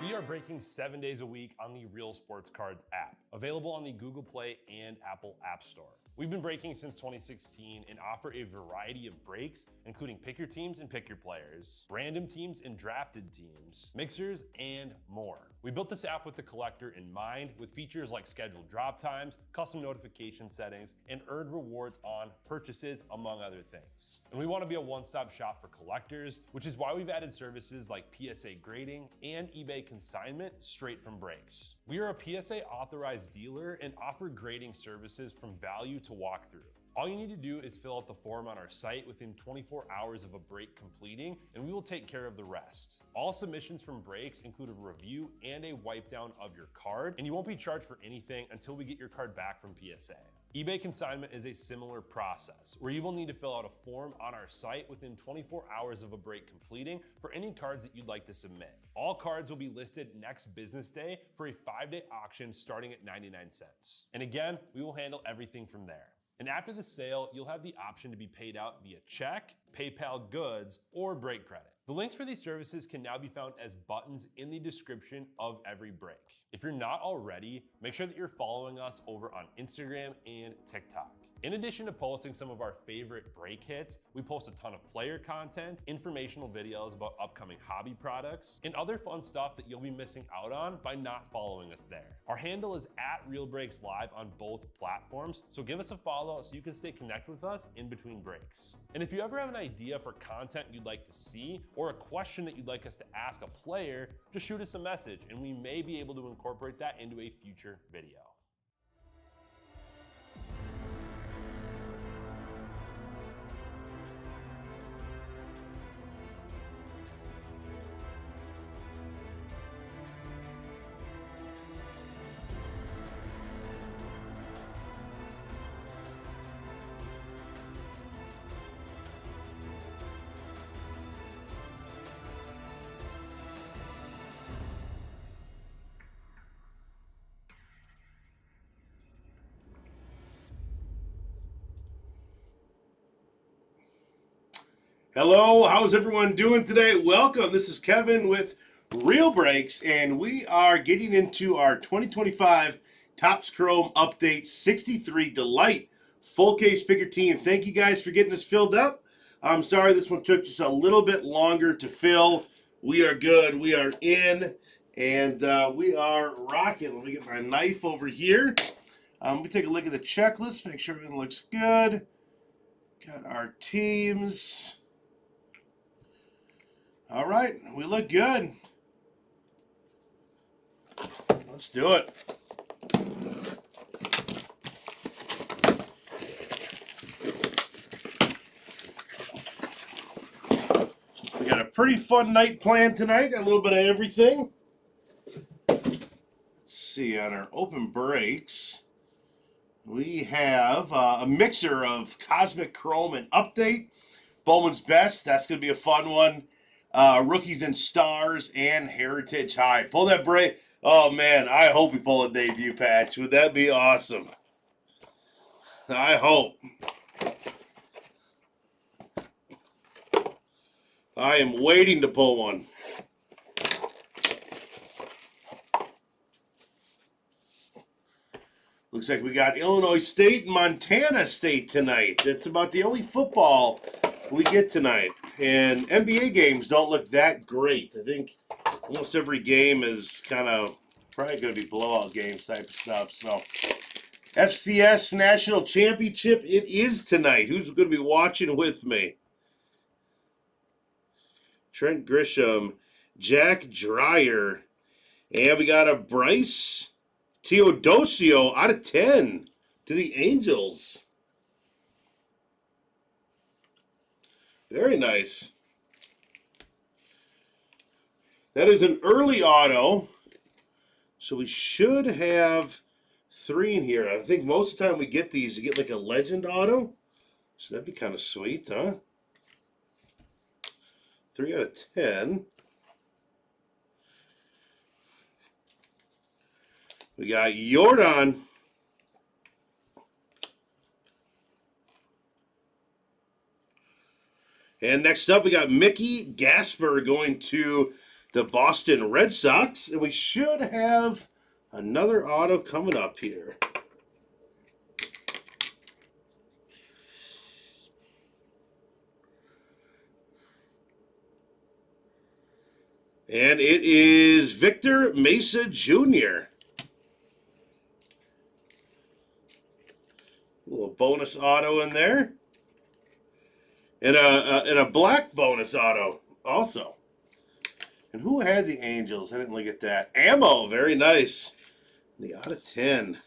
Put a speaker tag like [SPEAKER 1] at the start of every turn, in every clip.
[SPEAKER 1] We are breaking 7 days a week on the Real Sports Cards app, available on the Google Play and Apple App Store. We've been breaking since 2016 and offer a variety of breaks, including pick your teams and pick your players, random teams and drafted teams, mixers, and more. We built this app with the collector in mind, with features like scheduled drop times, custom notification settings, and earned rewards on purchases, among other things. And we want to be a one-stop shop for collectors, which is why we've added services like PSA grading and eBay consignment straight from breaks. We are a PSA authorized dealer and offer grading services from value to walkthrough. All you need to do is fill out the form on our site within 24 hours of a break completing, and we will take care of the rest. All submissions from breaks include a review and a wipe down of your card, and you won't be charged for anything until we get your card back from PSA. eBay consignment is a similar process, where you will need to fill out a form on our site within 24 hours of a break completing for any cards that you'd like to submit. All cards will be listed next business day for a 5-day auction starting at 99 cents. And again, we will handle everything from there. And after the sale, you'll have the option to be paid out via check, PayPal goods, or break credit. The links for these services can now be found as buttons in the description of every break. If you're not already, make sure that you're following us over on Instagram and TikTok. In addition to posting some of our favorite break hits, we post a ton of player content, informational videos about upcoming hobby products, and other fun stuff that you'll be missing out on by not following us there. Our handle is @RealBreaksLive on both platforms, so give us a follow so you can stay connected with us in between breaks. And if you ever have an idea for content you'd like to see, or a question that you'd like us to ask a player, just shoot us a message and we may be able to incorporate that into a future video.
[SPEAKER 2] Hello, how's everyone doing today? Welcome. This is Kevin with Real Breaks, and we are getting into our 2025 Topps Chrome Update 63 Delight full case picker team. Thank you guys for getting us filled up. I'm sorry this one took just a little bit longer to fill. We are good. We are in, and we are rocking. Let me get my knife over here. Let me take a look at the checklist, make sure everything looks good. Got our teams. All right, we look good. Let's do it. We got a pretty fun night planned tonight. Got a little bit of everything. Let's see, on our open breaks, we have a mixer of Cosmic Chrome and Update. Bowman's Best, that's going to be a fun one. Rookies and Stars and Heritage High. Pull that break. Oh, man, I hope we pull a debut patch. Would that be awesome? I hope. I am waiting to pull one. Looks like we got Illinois State and Montana State tonight. That's about the only football we get tonight. And NBA games don't look that great. I think almost every game is kind of probably going to be blowout games type of stuff. So FCS National Championship, it is tonight. Who's going to be watching with me? Trent Grisham, Jack Dreyer, and we got a Bryce Teodosio out of 10 to the Angels. Very nice. That is an early auto, so we should have 3 in here. I think most of the time we get these, you get like a legend auto, so that'd be kind of sweet, huh? 3 out of 10. We got Jordan. And next up, we got Mickey Gasper going to the Boston Red Sox. And we should have another auto coming up here. And it is Victor Mesa Jr. A little bonus auto in there. And a black bonus auto also. And who had the Angels? I didn't look at that. Ammo, very nice. The out of 10.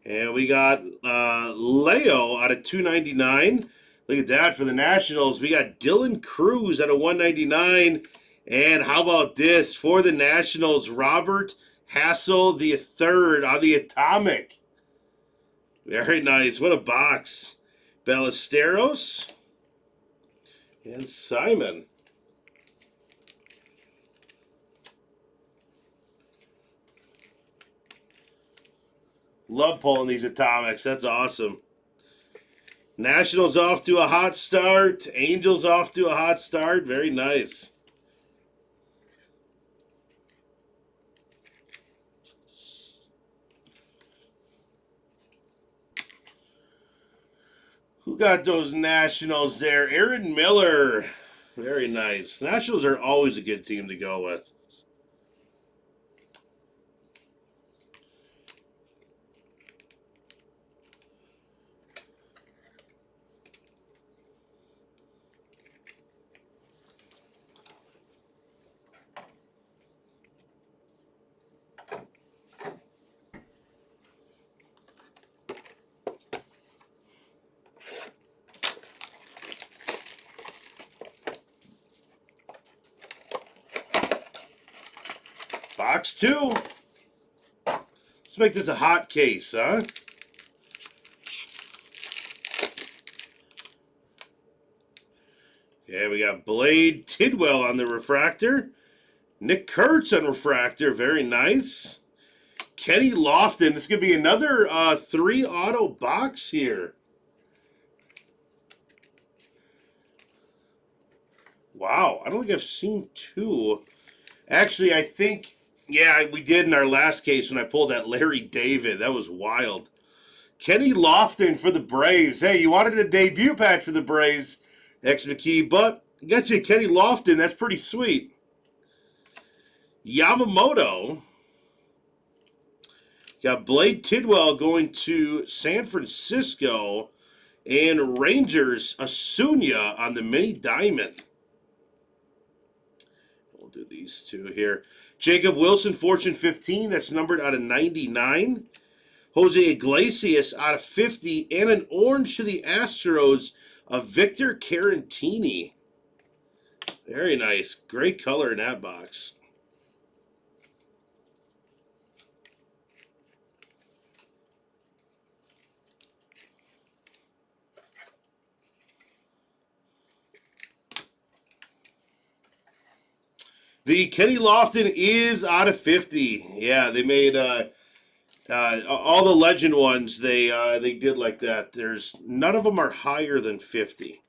[SPEAKER 2] And we got Leo out of 299. Look at that for the Nationals. We got Dylan Cruz out of 199. And how about this? For the Nationals, Robert Hassel III on the Atomic. Very nice. What a box. Ballesteros. And Simon. Love pulling these Atomics. That's awesome. Nationals off to a hot start. Angels off to a hot start. Very nice. Who got those Nationals there? Aaron Miller. Very nice. Nationals are always a good team to go with. Box 2. Let's make this a hot case, huh? Yeah, we got Blade Tidwell on the refractor. Nick Kurtz on refractor. Very nice. Kenny Lofton. This is going to be another 3 auto box here. Wow, I don't think I've seen 2. Actually, I think, yeah, we did in our last case when I pulled that Larry David. That was wild. Kenny Lofton for the Braves. Hey, you wanted a debut patch for the Braves, X McKee, but got you Kenny Lofton. That's pretty sweet. Yamamoto. Got Blade Tidwell going to San Francisco. And Rangers, Acuna on the mini diamond. We'll do these 2 here. Jacob Wilson, Fortune 15. That's numbered out of 99. Jose Iglesias out of 50. And an orange to the Astros of Victor Caratini. Very nice. Great color in that box. The Kenny Lofton is out of 50. Yeah, they made all the legend ones. They did like that. There's none of them are higher than 50.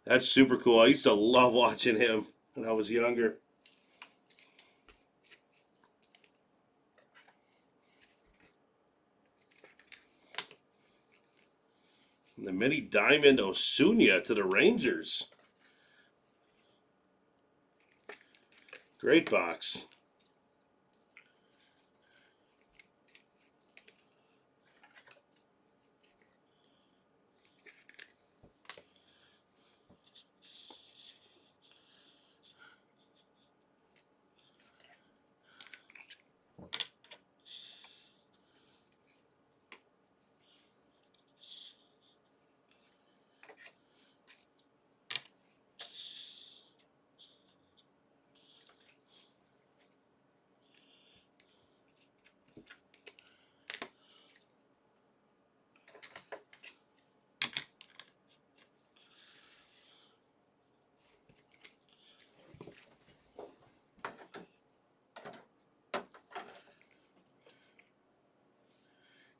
[SPEAKER 2] That's super cool. I used to love watching him when I was younger. And the mini diamond Acuna to the Rangers. Great box.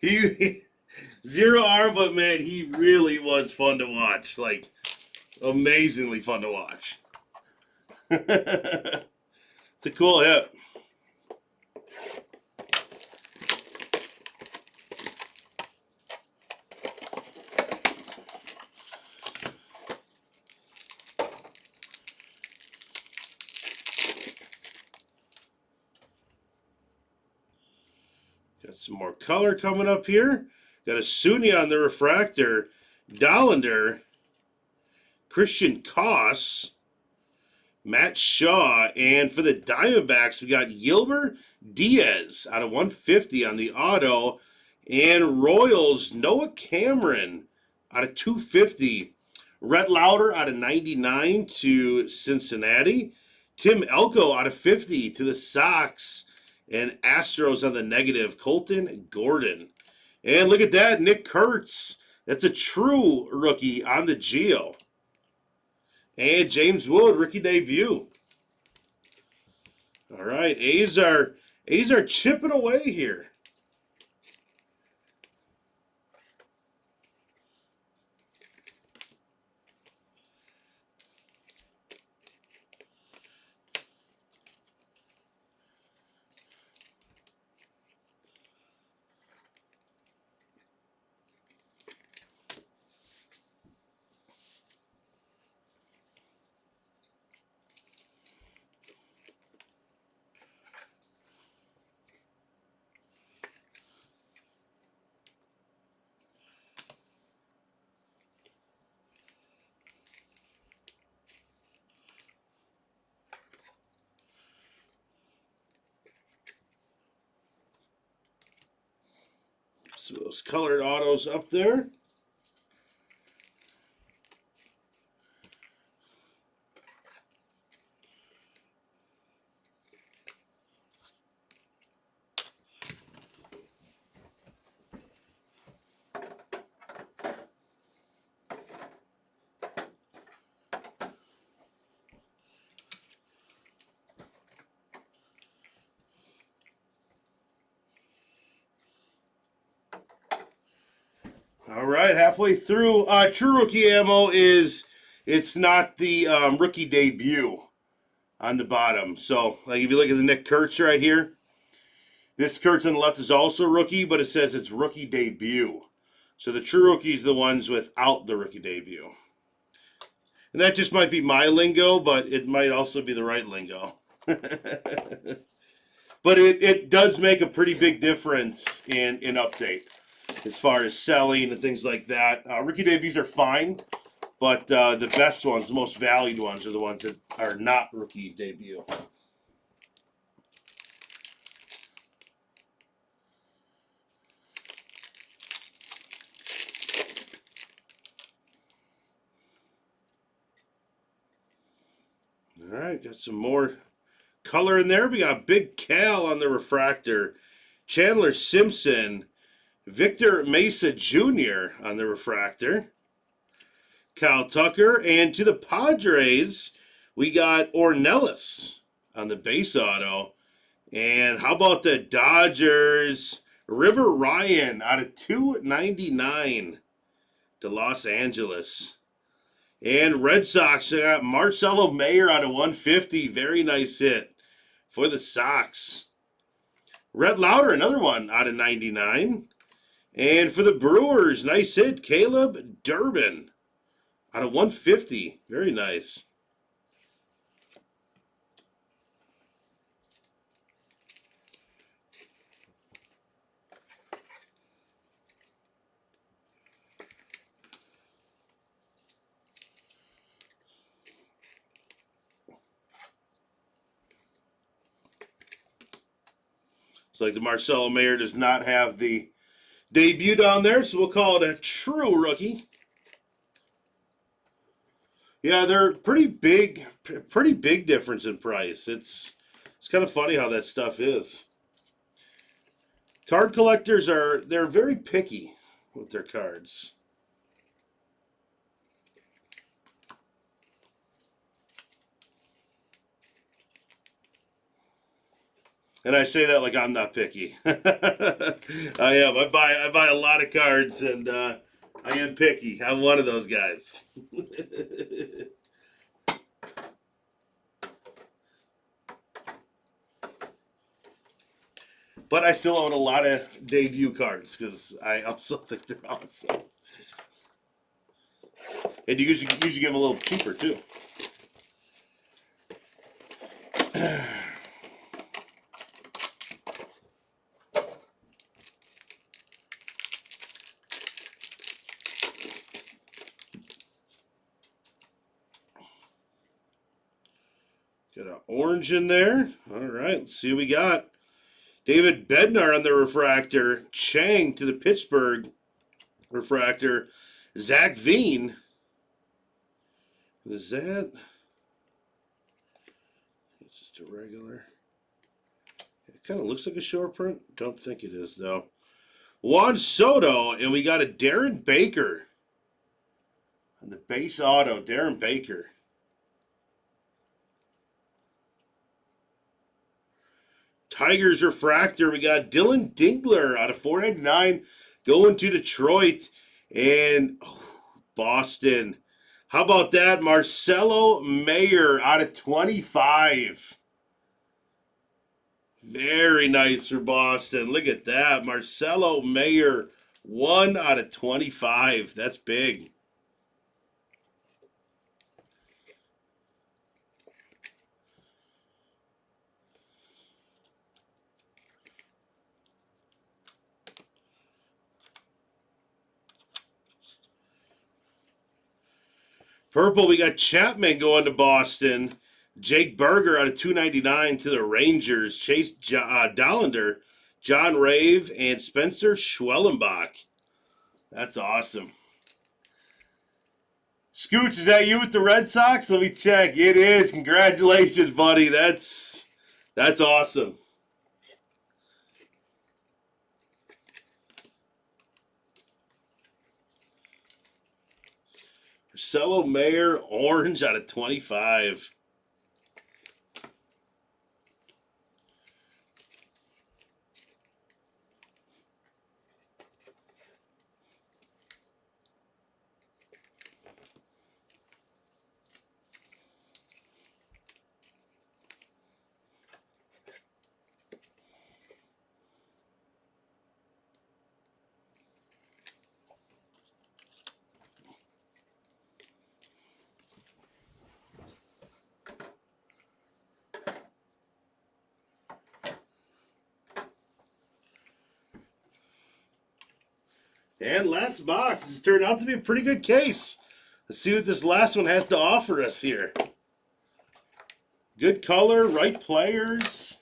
[SPEAKER 2] He zero arm, but man, he really was fun to watch. Like, amazingly fun to watch. It's a cool hit. Got some more color coming up here. Got a Sunya on the refractor. Dollander. Christian Koss. Matt Shaw. And for the Diamondbacks, we got Yilmer Diaz out of 150 on the auto. And Royals, Noah Cameron out of 250. Rhett Lauder out of 99 to Cincinnati. Tim Elko out of 50 to the Sox. And Astros on the negative, Colton Gordon. And look at that, Nick Kurtz. That's a true rookie on the Geo. And James Wood, rookie debut. All right, A's are chipping away here. So those colored autos up there. All right, halfway through. True rookie ammo it's not the rookie debut on the bottom. So, like if you look at the Nick Kurtz right here, this Kurtz on the left is also rookie, but it says it's rookie debut. So the true rookies are the ones without the rookie debut. And that just might be my lingo, but it might also be the right lingo. But it does make a pretty big difference in update as far as selling and things like that. Rookie debuts are fine, but the best ones, the most valued ones, are the ones that are not rookie debut. All right, got some more color in there. We got Big Cal on the refractor. Chandler Simpson. Victor Mesa Jr. on the refractor. Kyle Tucker. And to the Padres, we got Ornelas on the base auto. And how about the Dodgers? River Ryan out of 299 to Los Angeles. And Red Sox, got Marcelo Mayer out of 150. Very nice hit for the Sox. Rhett Lauder, another one out of 99. And for the Brewers, nice hit, Caleb Durbin out of 150. Very nice. It's like the Marcelo Mayer does not have the debut down there, so we'll call it a true rookie. Yeah, they're pretty big difference in price. It's kind of funny how that stuff is. Card collectors they're very picky with their cards. And I say that like I'm not picky. I am. I buy a lot of cards, and I am picky. I'm one of those guys. But I still own a lot of debut cards because I also think they're awesome. And you usually get them a little cheaper too. Got an orange in there. All right, let's see what we got. David Bednar on the refractor. Chang to the Pittsburgh refractor. Zach Veen. Is that? It's just a regular. It kind of looks like a short print. Don't think it is, though. Juan Soto, and we got a Darren Baker. On the base auto, Darren Baker. Tigers refractor, we got Dylan Dingler out of 499 going to Detroit and Boston. How about that? Marcelo Mayer out of 25. Very nice for Boston. Look at that. Marcelo Mayer, 1 out of 25. That's big. Purple, we got Chapman going to Boston. Jake Berger out of 299 to the Rangers. Chase Dollander, John Rave, and Spencer Schwellenbach. That's awesome. Scooch, is that you with the Red Sox? Let me check. It is. Congratulations, buddy. That's awesome. Marcelo Mayer, orange out of 25. And last box. This turned out to be a pretty good case. Let's see what this last one has to offer us here. Good color, right players.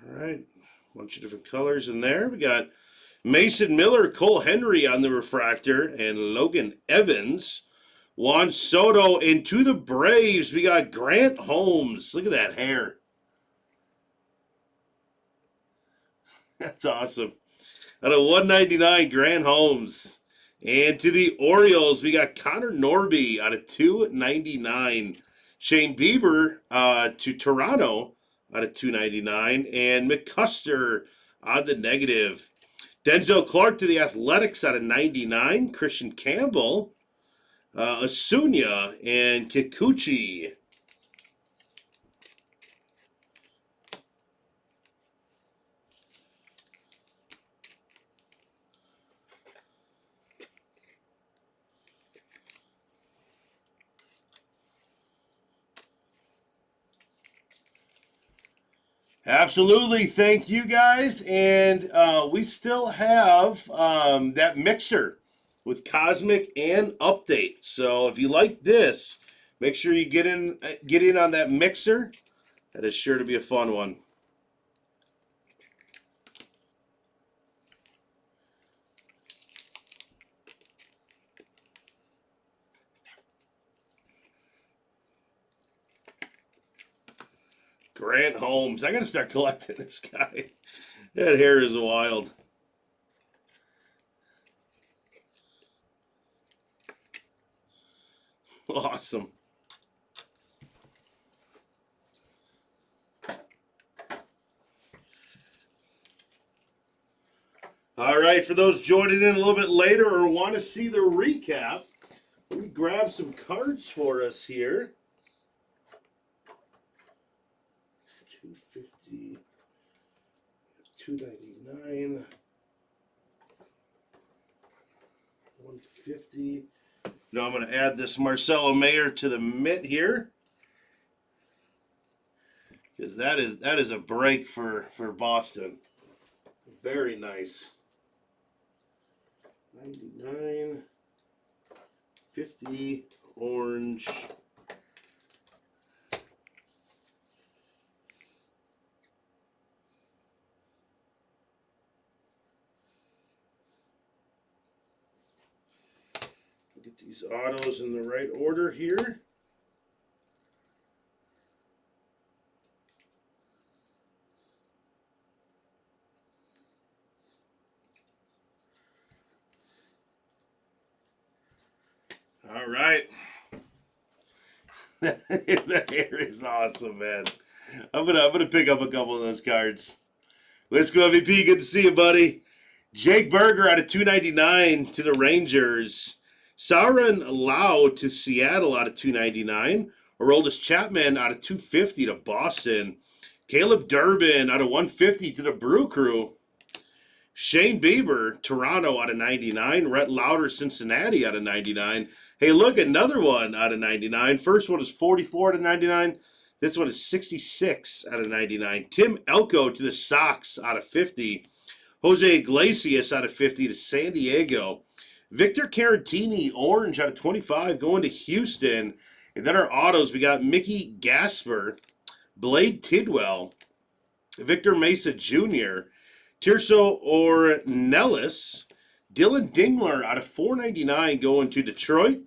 [SPEAKER 2] Right, bunch of different colors in there. We got Mason Miller, Cole Henry on the refractor, and Logan Evans. Juan Soto into the Braves. We got Grant Holmes. Look at that hair. That's awesome. Out of 199, Grant Holmes. And to the Orioles, we got Connor Norby out of 299. Shane Bieber to Toronto out of 299, and McCuster on the negative. Denzel Clark to the Athletics out of 99. Christian Campbell, Asunya, and Kikuchi. Absolutely. Thank you, guys. And we still have that mixer with Cosmic and Update. So if you like this, make sure you get in on that mixer. That is sure to be a fun one. Grant Holmes. I got to start collecting this guy. That hair is wild. Awesome. All right, for those joining in a little bit later or want to see the recap, let me grab some cards for us here. 250, 299, 150. Now I'm going to add this Marcelo Mayer to the mitt here, because that is a break for Boston. Very nice. 99, 50, orange. Get these autos in the right order here. All right. That hair is awesome, man. I'm gonna pick up a couple of those cards. Let's go MVP. Good to see you, buddy. Jake Berger out of 299 to the Rangers. Sauron Lau to Seattle out of 299. Aroldis Chapman out of 250 to Boston. Caleb Durbin out of 150 to the Brew Crew. Shane Bieber, Toronto out of 99. Rhett Lauder, Cincinnati out of 99. Hey, look, another one out of 99. First one is 44 out of 99. This one is 66 out of 99. Tim Elko to the Sox out of 50. Jose Iglesias out of 50 to San Diego. Victor Caratini, orange out of 25, going to Houston. And then our autos, we got Mickey Gasper, Blade Tidwell, Victor Mesa Jr., Tirso Ornelas, Dylan Dingler out of 499 going to Detroit.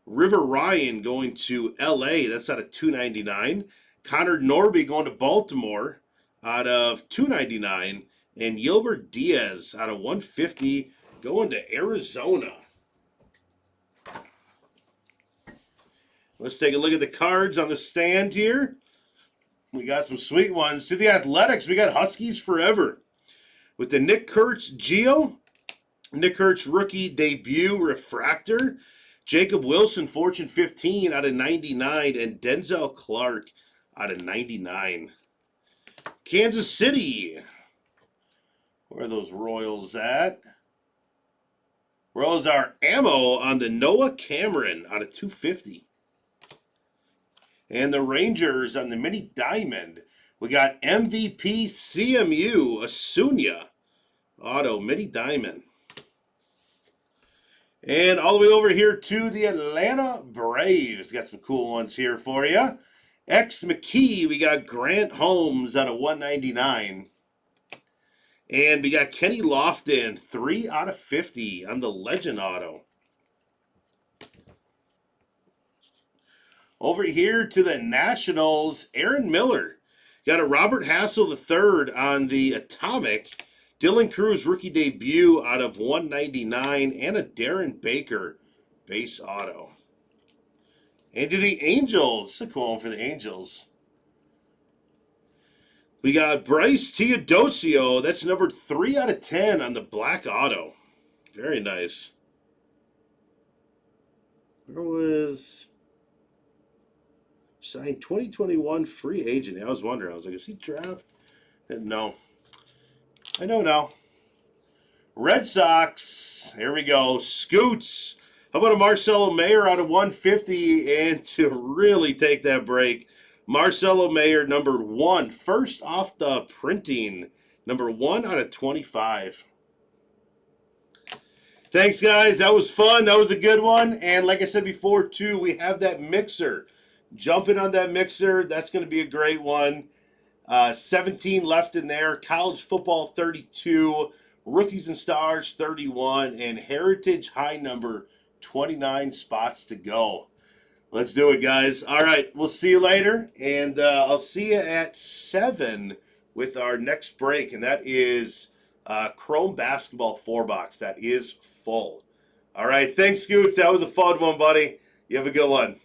[SPEAKER 2] River Ryan going to LA, that's out of 299. Connor Norby going to Baltimore out of 299. And Gilbert Diaz out of 150 going to Arizona. Let's take a look at the cards on the stand here. We got some sweet ones. To the Athletics, we got Huskies Forever. With the Nick Kurtz Geo, Nick Kurtz rookie debut refractor, Jacob Wilson Fortune 15 out of 99, and Denzel Clark out of 99. Kansas City, where are those Royals at? Royals are ammo on the Noah Cameron out of 250. And the Rangers on the mini diamond. We got MVP CMU Asunya auto mini diamond. And all the way over here to the Atlanta Braves. Got some cool ones here for you. X McKee, we got Grant Holmes out of 199. And we got Kenny Lofton, 3 out of 50 on the Legend auto. Over here to the Nationals, Aaron Miller. Got a Robert Hassel III on the Atomic. Dylan Cruz rookie debut out of 199. And a Darren Baker base auto. And to the Angels. A cool one for the Angels. We got Bryce Teodosio. That's numbered 3 out of 10 on the black auto. Very nice. Where was... signed 2021 free agent. I was wondering. I was like, is he draft? And no. I know now. Red Sox. Here we go. Scoots. How about a Marcelo Mayer out of 150? And to really take that break, Marcelo Mayer, number 1. First off the printing. Number 1 out of 25. Thanks, guys. That was fun. That was a good one. And like I said before, too, we have that mixer. Jumping on that mixer, that's going to be a great one. 17 left in there. College football 32. Rookies and Stars 31. And Heritage high number 29 spots to go. Let's do it, guys. All right, we'll see you later. And I'll see you at 7 with our next break, and that is Chrome Basketball 4-box. That is full. All right, thanks, Scoots. That was a fun one, buddy. You have a good one.